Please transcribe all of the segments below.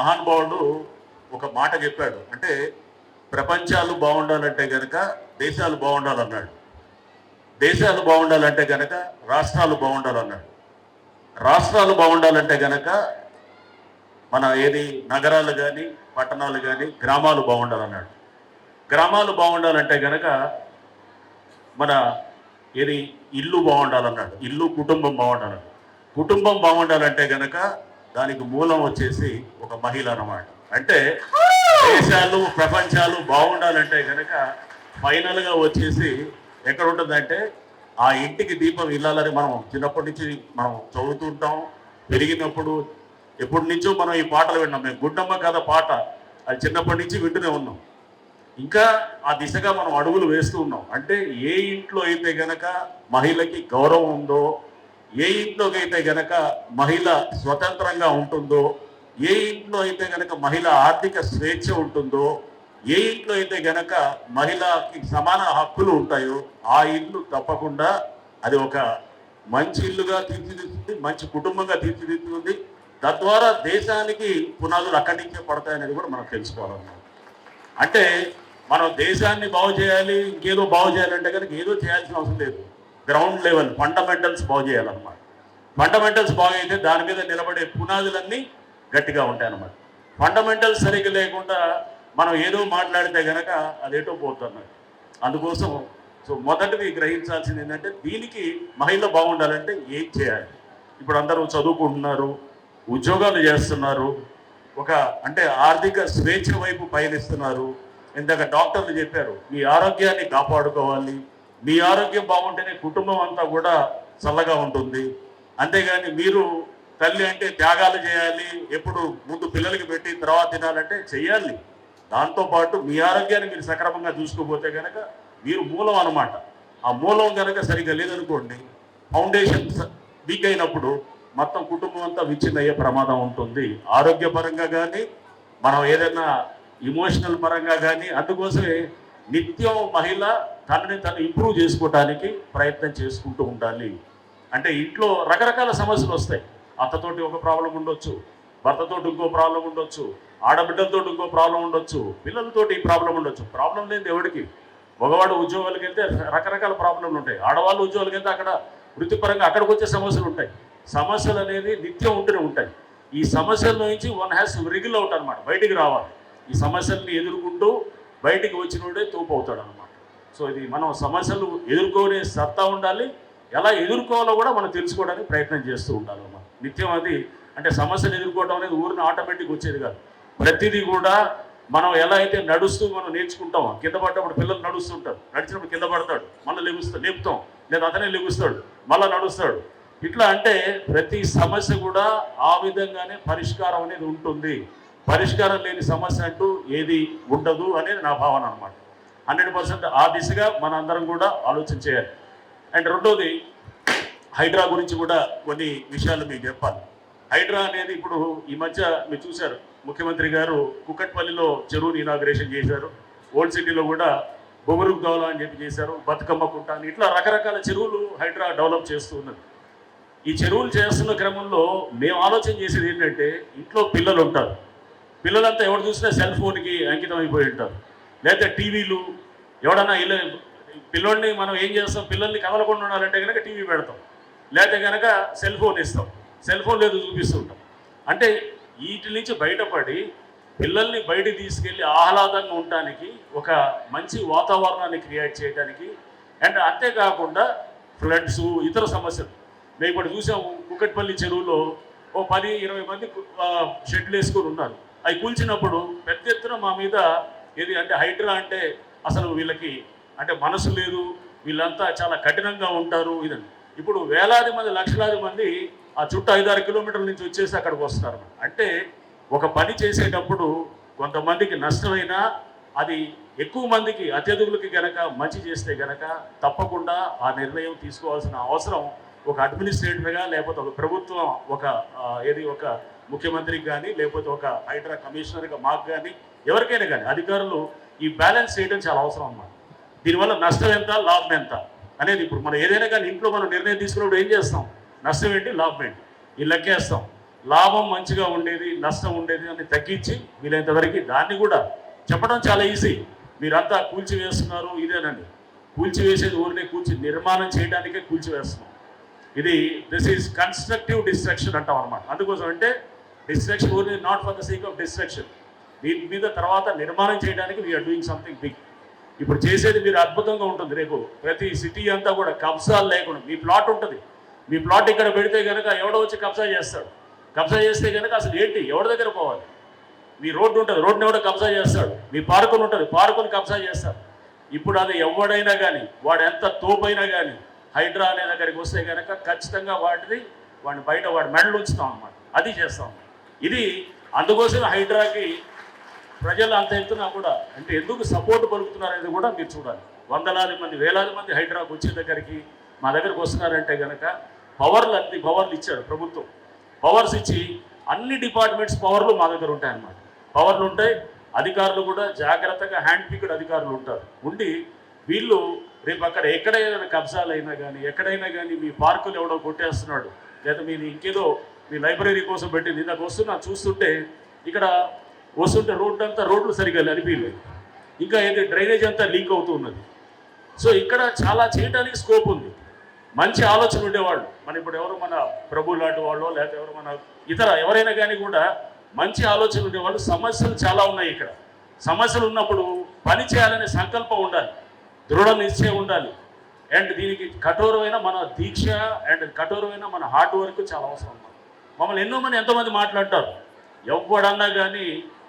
మహానుభావుడు ఒక మాట చెప్పాడు. అంటే ప్రపంచాలు బాగుండాలంటే గనక దేశాలు బాగుండాలన్నాడు. దేశాలు బాగుండాలంటే గనక రాష్ట్రాలు బాగుండాలన్నాడు. రాష్ట్రాలు బాగుండాలంటే గనక మన నగరాలు కానీ పట్టణాలు కానీ గ్రామాలు బాగుండాలన్నాడు. గ్రామాలు బాగుండాలంటే గనక మన ఇల్లు బాగుండాలన్నాడు. ఇల్లు కుటుంబం బాగుండాలన్నాడు. కుటుంబం బాగుండాలంటే గనక దానికి మూలం వచ్చేసి ఒక మహిళ అన్నమాట. అంటే దేశాలు ప్రపంచాలు బాగుండాలంటే కనుక ఫైనల్గా వచ్చేసి ఎక్కడ ఉంటుందంటే ఆ ఇంటికి దీపం ఇల్లాలని మనం చిన్నప్పటి నుంచి మనం చదువుతుంటాం. పెరిగినప్పుడు ఎప్పటి నుంచో మనం ఈ పాటలు విన్నాం. మేము గుడ్డమ్మ కథ పాట అది చిన్నప్పటి నుంచి వింటూనే ఉన్నాం. ఇంకా ఆ దిశగా మనం అడుగులు వేస్తూ ఉన్నాం. అంటే ఏ ఇంట్లో అయితే గనక మహిళకి గౌరవం ఉందో, ఏ ఇంట్లోకి అయితే గనక మహిళ స్వతంత్రంగా ఉంటుందో, ఏ ఇంట్లో అయితే గనక మహిళ ఆర్థిక స్వేచ్ఛ ఉంటుందో, ఏ ఇంట్లో అయితే గనక మహిళకి సమాన హక్కులు ఉంటాయో ఆ ఇల్లు తప్పకుండా అది ఒక మంచి ఇల్లుగా తీర్చిదిద్దుతుంది, మంచి కుటుంబంగా తీర్చిదిద్దుతుంది. తద్వారా దేశానికి పునాదులు అక్కడి నుంచే పడతాయనేది కూడా మనం తెలుసుకోవాలన్నమాట. అంటే మనం దేశాన్ని బాగు చేయాలి, ఇంకేదో బాగు చేయాలంటే కనుక ఏదో చేయాల్సిన అవసరం లేదు. గ్రౌండ్ లెవెల్ ఫండమెంటల్స్ బాగు చేయాలన్నమాట. ఫండమెంటల్స్ బాగైతే దాని మీద నిలబడే పునాదులన్నీ గట్టిగా ఉంటాయన్నమాట. ఫండమెంటల్స్ సరిగ్గా లేకుండా మనం ఏదో మాట్లాడితే కనుక అదేటో పోతున్నది. అందుకోసం మొదటిది గ్రహించాల్సింది ఏంటంటే దీనికి మహిళ బాగుండాలంటే ఏం చేయాలి. ఇప్పుడు అందరూ చదువుకుంటున్నారు, ఉద్యోగాలు చేస్తున్నారు, అంటే ఆర్థిక స్వేచ్ఛ వైపు పయనిస్తున్నారు. ఇందాక డాక్టర్లు చెప్పారు, మీ ఆరోగ్యాన్ని కాపాడుకోవాలి, మీ ఆరోగ్యం బాగుంటేనే కుటుంబం అంతా కూడా చల్లగా ఉంటుంది. అంతేగాని మీరు తల్లి అంటే త్యాగాలు చేయాలి, ఎప్పుడు ముందు పిల్లలకి పెట్టి తర్వాత తినాలంటే చెయ్యాలి. దాంతోపాటు మీ ఆరోగ్యాన్ని మీరు సక్రమంగా చూసుకోపోతే కనుక మీరు మూలం అన్నమాట. ఆ మూలం కనుక సరిగ్గా లేదనుకోండి, ఫౌండేషన్ వీక్ అయినప్పుడు మొత్తం కుటుంబం అంతా విచ్ఛిన్నయ్యే ప్రమాదం ఉంటుంది. ఆరోగ్యపరంగా కానీ మనం ఏదైనా ఇమోషనల్ పరంగా కానీ. అందుకోసమే నిత్యం మహిళ తనని తను ఇంప్రూవ్ చేసుకోవడానికి ప్రయత్నం చేసుకుంటూ ఉండాలి. అంటే ఇంట్లో రకరకాల సమస్యలు వస్తాయి. అత్తతోటి ఒక ప్రాబ్లం ఉండొచ్చు, భర్తతోటి ఇంకో ప్రాబ్లం ఉండొచ్చు, ఆడబిడ్డలతో ఇంకో ప్రాబ్లం ఉండొచ్చు, పిల్లలతోటి ఈ ప్రాబ్లం ఉండొచ్చు. ప్రాబ్లం లేదు ఎవరికి. మగవాడు ఉద్యోగాలకు వెళ్తే రకరకాల ప్రాబ్లంలు ఉంటాయి, ఆడవాళ్ళు ఉద్యోగాలకు వెళ్తే అక్కడ వృత్తిపరంగా అక్కడికి వచ్చే సమస్యలు ఉంటాయి. సమస్యలు అనేది నిత్యం ఉంటూనే ఉంటాయి. ఈ సమస్యల నుంచి వన్ హ్యాస్ రిగిల్ అవుట్ అనమాట, బయటికి రావాలి. ఈ సమస్యల్ని ఎదుర్కొంటూ బయటికి వచ్చినోడే తోపు అవుతాడు అనమాట. సో ఇది మనం సమస్యలు ఎదుర్కొనే సత్తా ఉండాలి, ఎలా ఎదుర్కోవాలో కూడా మనం తెలుసుకోవడానికి ప్రయత్నం చేస్తూ ఉండాలి అన్నమాట. నిత్యం అది అంటే సమస్యలు ఎదుర్కోవడం అనేది ఊరిని ఆటోమేటిక్ వచ్చేది కాదు. ప్రతిదీ కూడా మనం ఎలా అయితే నడుస్తూ మనం నేర్చుకుంటాం. కింద పడ్డప్పుడు పిల్లలు నడుస్తుంటారు, నడిచినప్పుడు కింద పడతాడు, మళ్ళీ లేపుతాం, లేదా అతనే లెగుస్తాడు, మళ్ళీ నడుస్తాడు. ఇట్లా అంటే ప్రతి సమస్య కూడా ఆ విధంగానే పరిష్కారం అనేది ఉంటుంది. పరిష్కారం లేని సమస్య అంటూ ఏది ఉండదు అనేది నా భావన అనమాట. 100% ఆ దిశగా మన అందరం కూడా ఆలోచన చేయాలి. అండ్ రెండోది, హైడ్రా గురించి కూడా కొన్ని విషయాలు మీకు చెప్పాలి. హైడ్రా అనేది ఇప్పుడు ఈ మధ్య మీరు చూశారు, ముఖ్యమంత్రి గారు కుకట్పల్లిలో చెరువుని ఇనాగ్రేషన్ చేశారు. ఓల్డ్ సిటీలో కూడా బొగురుకు దౌలా అని చెప్పి చేశారు, బతుకమ్మ కుంట అని ఇట్లా రకరకాల చెరువులు హైడ్రా డెవలప్ చేస్తూ ఉన్నది. ఈ చెరువులు చేస్తున్న క్రమంలో మేము ఆలోచన చేసేది ఏంటంటే, ఇంట్లో పిల్లలు ఉంటారు, పిల్లలంతా ఎవరు చూసినా సెల్ ఫోన్కి అంకితం అయిపోయి ఉంటారు, లేకపోతే టీవీలు. ఎవడన్నా ఇలా పిల్లోడిని మనం ఏం చేస్తాం, పిల్లల్ని కదలకుండా ఉండాలంటే కనుక టీవీ పెడతాం, లేకపోతే కనుక సెల్ ఫోన్ ఇస్తాం, సెల్ ఫోన్ లేదు చూపిస్తూ ఉంటాం. అంటే వీటి నుంచి బయటపడి పిల్లల్ని బయటికి తీసుకెళ్ళి ఆహ్లాదంగా ఉండటానికి ఒక మంచి వాతావరణాన్ని క్రియేట్ చేయడానికి, అండ్ అంతేకాకుండా ఫ్లడ్స్ ఇతర సమస్యలు. మేము ఇప్పుడు చూసాము, కుకట్పల్లి చెరువులో ఓ 10-20 మంది షెడ్లు వేసుకొని ఉన్నారు. అవి కూల్చినప్పుడు పెద్ద ఎత్తున మా మీద అంటే హైడ్రా అంటే అసలు వీళ్ళకి అంటే మనసు లేదు, వీళ్ళంతా చాలా కఠినంగా ఉంటారు ఇదని. ఇప్పుడు వేలాది మంది, లక్షలాది మంది ఆ చుట్టూ 5-6 కిలోమీటర్ల నుంచి వచ్చేసి అక్కడికి వస్తారు. అంటే ఒక పని చేసేటప్పుడు కొంతమందికి నష్టమైనా అది ఎక్కువ మందికి అత్యధికులకి గనక మంచి చేస్తే గనక తప్పకుండా ఆ నిర్ణయం తీసుకోవాల్సిన అవసరం ఒక అడ్మినిస్ట్రేటివ్గా, లేకపోతే ఒక ప్రభుత్వం, ఒక ముఖ్యమంత్రికి కానీ, లేకపోతే ఒక హైడ్రా కమిషనర్గా మాకు కానీ, ఎవరికైనా కానీ అధికారులు ఈ బ్యాలెన్స్ చేయడం చాలా అవసరం అన్నమాట. దీనివల్ల నష్టం ఎంత, లాభం ఎంత అనేది ఇప్పుడు మనం ఏదైనా కానీ ఇంట్లో మనం నిర్ణయం తీసుకున్నప్పుడు ఏం చేస్తాం, నష్టం ఏంటి, లాభం ఏంటి, ఈ లెక్కేస్తాం. లాభం మంచిగా ఉండేది, నష్టం ఉండేది అని తగ్గించి వీలైనంతవరకు దాన్ని కూడా చెప్పడం చాలా ఈజీ. మీరంతా కూల్చివేస్తున్నారు ఇదేనండి. కూల్చివేసేది ఊరినే నిర్మాణం చేయడానికే కూల్చివేస్తున్నాం. ఇది దిస్ ఈజ్ కన్స్ట్రక్టివ్ డిస్ట్రక్షన్ అంటాం అనమాట. అందుకోసం అంటే డిస్ట్రక్షన్ ఊరిని not for the sake of destruction. దీని మీద తర్వాత నిర్మాణం చేయడానికి వీఆర్ డూయింగ్ సంథింగ్ బిగ్. ఇప్పుడు చేసేది మీరు అద్భుతంగా ఉంటుంది. రేపు ప్రతి సిటీ అంతా కూడా కబ్జాలు లేకుండా మీ ప్లాట్ ఉంటుంది. మీ ప్లాట్ ఇక్కడ పెడితే కనుక ఎవడో వచ్చి కబ్జా చేస్తాడు. కబ్జా చేస్తే కనుక అసలు ఏంటి, ఎవరి దగ్గర పోవాలి? మీ రోడ్డు ఉంటుంది, రోడ్డుని ఎవడో కబ్జా చేస్తాడు. మీ పార్కులు ఉంటుంది, పార్కుని కబ్జా చేస్తాడు. ఇప్పుడు అది ఎవడైనా కానీ, వాడు ఎంత తోపైనా కానీ హైడ్రా అనే దగ్గరికి వస్తే కనుక ఖచ్చితంగా వాడిని బయట వాడి మెడలు ఉంచుతాం అన్నమాట. అది చేస్తాం. ఇది అందుకోసం హైడ్రాకి ప్రజలు అంత ఎత్తున కూడా అంటే ఎందుకు సపోర్ట్ పలుకుతున్నారు అనేది కూడా మీరు చూడాలి. వందలాది మంది, వేలాది మంది హైడ్రాకి వచ్చే దగ్గరికి మా దగ్గరికి వస్తున్నారంటే కనుక అన్ని పవర్లు ఇచ్చాడు ప్రభుత్వం. పవర్స్ ఇచ్చి అన్ని డిపార్ట్మెంట్స్ పవర్లు మా దగ్గర ఉంటాయన్నమాట. పవర్లు ఉంటాయి. అధికారులు కూడా జాగ్రత్తగా హ్యాండ్ పిక్డ్ అధికారులు ఉంటారు. ఉండి వీళ్ళు రేపు అక్కడ ఎక్కడైనా కబ్జాలు అయినా కానీ, ఎక్కడైనా కానీ మీ పార్కులు ఎవడో కొట్టేస్తున్నాడు, లేదా మీరు ఇంకేదో మీ లైబ్రరీ కోసం పెట్టింది ఇందాక వస్తున్నా చూస్తుంటే ఇక్కడ వస్తుంటే రోడ్లు సరిగ్గా అనిపించలేదు. ఇంకా ఏది డ్రైనేజ్ అంతా లీక్ అవుతూ ఉన్నది. సో ఇక్కడ చాలా చేయడానికి స్కోప్ ఉంది. మంచి ఆలోచన ఉండేవాళ్ళు ఇప్పుడు ఎవరు మన ప్రభు లాంటి వాళ్ళు, లేకపోతే ఎవరు మన ఇతర ఎవరైనా కానీ కూడా మంచి ఆలోచన ఉండేవాళ్ళు. సమస్యలు చాలా ఉన్నాయి ఇక్కడ. సమస్యలు ఉన్నప్పుడు పని చేయాలనే సంకల్పం ఉండాలి, దృఢ నిశ్చయం ఉండాలి. అండ్ దీనికి కఠోరమైన మన దీక్ష అండ్ కఠోరమైన మన హార్డ్ వర్క్ చాలా అవసరం. మమ్మల్ని ఎంతోమంది మాట్లాడతారు. ఎవడన్నా కానీ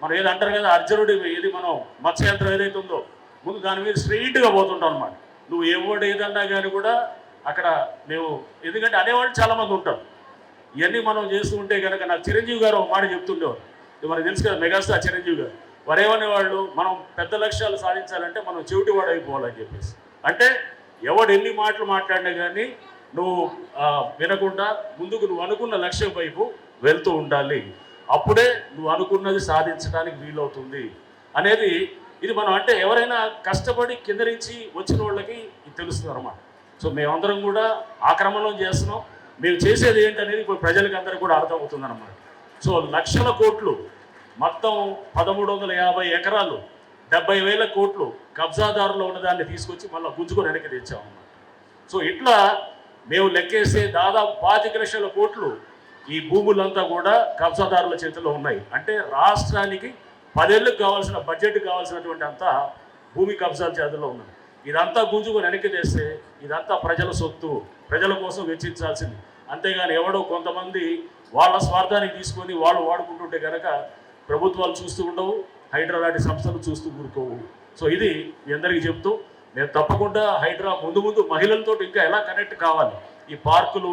మనం ఏది అంటారు కదా, అర్జునుడి ఏది మనం మత్స్యంత్రం ఏదైతే ఉందో ముందు దాని మీద స్ట్రెయిట్గా పోతుంటాం అనమాట. నువ్వు ఎవడు ఏదన్నా కానీ కూడా అక్కడ మేము ఎందుకంటే అనేవాళ్ళు చాలామంది ఉంటారు. ఇవన్నీ మనం చేస్తూ ఉంటే కనుక నాకు చిరంజీవి గారు ఒక మాట చెప్తుండేవారు. ఇది మనకు తెలుసు కదా, మెగాస్టార్ చిరంజీవి గారు. వారేమనేవాళ్ళు, మనం పెద్ద లక్ష్యాలు సాధించాలంటే మనం చెవిటివాడు అయిపోవాలని చెప్పేసి. అంటే ఎవడు ఎన్ని మాటలు మాట్లాడినా కానీ నువ్వు వినకుండా ముందుకు నువ్వు అనుకున్న లక్ష్యం వైపు వెళ్తూ ఉండాలి. అప్పుడే నువ్వు అనుకున్నది సాధించడానికి వీలవుతుంది అనేది ఇది మనం అంటే ఎవరైనా కష్టపడి కింద నుంచి వచ్చిన వాళ్ళకి ఇది తెలుస్తుంది అన్నమాట. సో మేమందరం కూడా ఆ క్రమంలో చేస్తున్నాం. మేము చేసేది ఏంటనేది ఇప్పుడు ప్రజలకి అందరికీ కూడా అర్థమవుతుంది అన్నమాట. సో లక్షల కోట్లు మొత్తం 1350 ఎకరాలు 70,000 కోట్లు కబ్జాదారులో ఉన్నదాన్ని తీసుకొచ్చి మళ్ళీ గుంజుకొని వెనక్కి తెచ్చామన్నమాట. సో ఇట్లా మేము లెక్కేస్తే దాదాపు 25 లక్షల కోట్లు ఈ భూములంతా కూడా కబ్జాదారుల చేతిలో ఉన్నాయి. అంటే రాష్ట్రానికి 10 ఏళ్ళకి కావాల్సిన బడ్జెట్ కావాల్సినటువంటి అంతా భూమి కబ్జాల చేతిలో ఉన్నది. ఇదంతా గుంజుకొని వెనక్కి తెస్తే ఇదంతా ప్రజల సొత్తు, ప్రజల కోసం వెచ్చించాల్సింది. అంతేగాని ఎవడో కొంతమంది వాళ్ళ స్వార్థానికి తీసుకొని వాళ్ళు వాడుకుంటుంటే కనుక ప్రభుత్వాలు చూస్తూ ఉండవు, హైడ్రా లాంటి సంస్థలు చూస్తూ ఊరుకోవు. సో ఇది మీ అందరికీ చెప్తూ మేము తప్పకుండా హైడ్రా ముందు మహిళలతో ఇంకా ఎలా కనెక్ట్ కావాలి, ఈ పార్కులు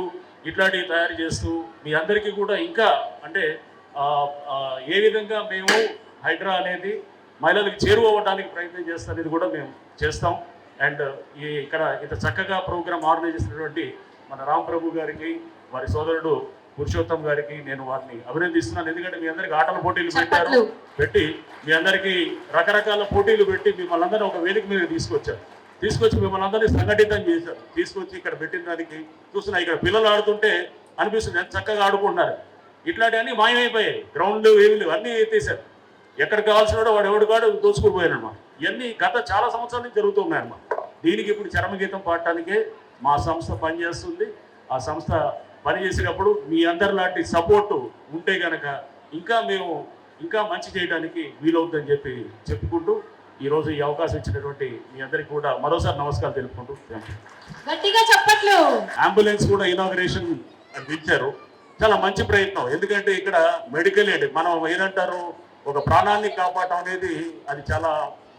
ఇట్లాంటివి తయారు చేస్తూ మీ అందరికీ కూడా ఇంకా అంటే ఏ విధంగా మేము హైడ్రా అనేది మహిళలకు చేరువవ్వడానికి ప్రయత్నం చేస్తాం అనేది కూడా మేము చేస్తాం. అండ్ ఇక్కడ ఇంత చక్కగా ప్రోగ్రామ్ ఆర్గనైజ్ చేసినటువంటి మన రామ్ ప్రభు గారికి, వారి సోదరుడు పురుషోత్తం గారికి నేను వారిని అభినందిస్తున్నాను. ఎందుకంటే మీ అందరికి ఆటల పోటీలు పెట్టి మీ అందరికీ రకరకాల పోటీలు పెట్టి మిమ్మల్ని అందరినీ ఒక వేదిక మీద తీసుకొచ్చి మిమ్మల్ని అందరినీ సంఘటితం చేశారు. తీసుకొచ్చి ఇక్కడ పెట్టిన దానికి చూస్తున్నా ఇక్కడ పిల్లలు ఆడుతుంటే అనిపిస్తుంది ఎంత చక్కగా ఆడుకుంటున్నారు. ఇట్లాంటివన్నీ మాయమైపోయాయి. గ్రౌండ్ ఏమి అన్నీ ఎత్తేసారు. ఎక్కడ కావాల్సిన వాడు ఎవడు కాడు దోచుకుపోయారు అన్నమాట. ఇవన్నీ గత చాలా సంవత్సరాల నుంచి జరుగుతున్నాయన్నమాట. దీనికి ఇప్పుడు చరమగీతం పాడటానికే మా సంస్థ పనిచేస్తుంది. ఆ సంస్థ పనిచేసేటప్పుడు మీ అందరి లాంటి సపోర్టు ఉంటే కనుక మేము ఇంకా మంచి చేయడానికి వీలవుతుందని చెప్పుకుంటూ ఈరోజు ఈ అవకాశం ఇచ్చినటువంటి మీ అందరికీ కూడా మరోసారి నమస్కారం తెలుపుకుంటూ గట్టిగా చెప్పట్లు. అంబులెన్స్ కూడా ఇనాగరేషన్ ఇచ్చారు. చాలా మంచి ప్రయత్నం. ఎందుకంటే ఇక్కడ మెడికల్ ఎయిడ్ మనం ఏదంటారు, ఒక ప్రాణాన్ని కాపాడటం అనేది అది చాలా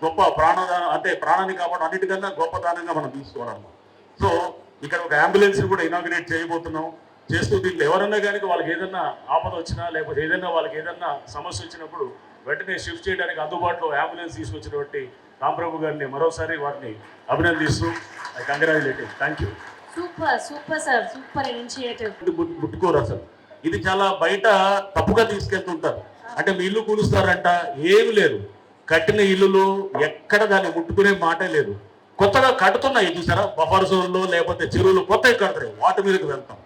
గొప్ప ప్రాణదానం. అంటే ప్రాణాన్ని కాపాడడం అన్నిటికన్నా గొప్ప దానంగా మనం తీసుకోవాలన్నమాట. సో ఇక్కడ ఒక అంబులెన్స్ కూడా ఇనాగరేట్ చేయబోతున్నాం. చేస్తూ దీంట్లో ఎవరన్నా కానీ వాళ్ళకి ఏదన్నా ఆపద వచ్చినా లేకపోతే ఏదైనా వాళ్ళకి ఏదన్నా సమస్య వచ్చినప్పుడు వెంటనే షిఫ్ట్ చేయడానికి అందుబాటులో అంబులెన్స్ తీసుకొచ్చినటువంటి రాంప్రభు గారిని మరోసారి వారిని అభినందిస్తూ congratulating. Thank you. Super sir, super initiative. ముట్టుకోరు అసలు. ఇది చాలా బయట తప్పుగా తీసుకెళ్తుంటారు. అంటే మీ ఇల్లు కూలుస్తారంట, ఏమి లేదు. కట్టిన ఇల్లులు ఎక్కడ దాన్ని ముట్టుకునే మాటే లేదు. కొత్తగా కడుతున్నాయి చూసారా, బఫర్ జోన్లో లేకపోతే చెరువులు కొత్తవి కడతారు, వాటి మీదకి వెళ్తాం.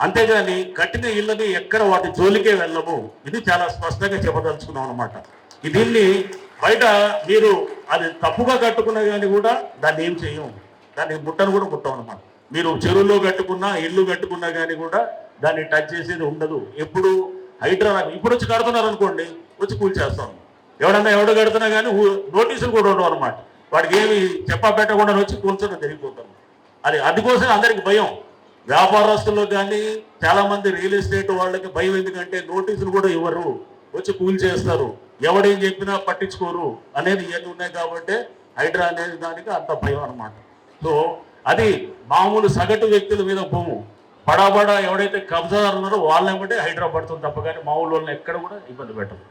అంతేగాని కట్టిన ఇళ్ళని ఎక్కడ వాటి జోలికే వెళ్ళము. ఇది చాలా స్పష్టంగా చెప్పదలుచుకున్నాం అనమాట. దీన్ని బయట మీరు అది తప్పుగా కట్టుకున్నా కానీ కూడా దాన్ని ఏం చేయం, దాన్ని ముట్టను కూడా ముట్టాం అనమాట. మీరు చెరువులో కట్టుకున్నా ఇల్లు కట్టుకున్నా కానీ కూడా దాన్ని టచ్ చేసేది ఉండదు. ఎప్పుడు హైడ్రా ఇప్పుడు వచ్చి కడుతున్నారు అనుకోండి, వచ్చి కూల్చేస్తాం. ఎవడు కడుతున్నా కానీ నోటీసులు కూడా ఉండవు అనమాట. వాడికి ఏమి చెప్పా పెట్టకుండా వచ్చి కూల్చడం జరిగిపోతాం. అందుకోసం అందరికి భయం. వ్యాపారస్తుల్లో కానీ చాలా మంది రియల్ ఎస్టేట్ వాళ్ళకి భయం. ఎందుకంటే నోటీసులు కూడా ఇవ్వరు, వచ్చి కూల్ చేస్తారు, ఎవడేం చెప్పినా పట్టించుకోరు అనేది ఇవన్నీ ఉన్నాయి. కాబట్టి హైడ్రా అనేది దానికి అంత భయం అనమాట. సో అది మామూలు సగటు వ్యక్తుల మీద భూము పడాబడా ఎవడైతే కబ్జాదారు ఉన్నారో వాళ్ళని బట్టి హైడ్రా పడుతుంది తప్ప కానీ మామూలు వాళ్ళని ఎక్కడ కూడా ఇబ్బంది పెట్టరు.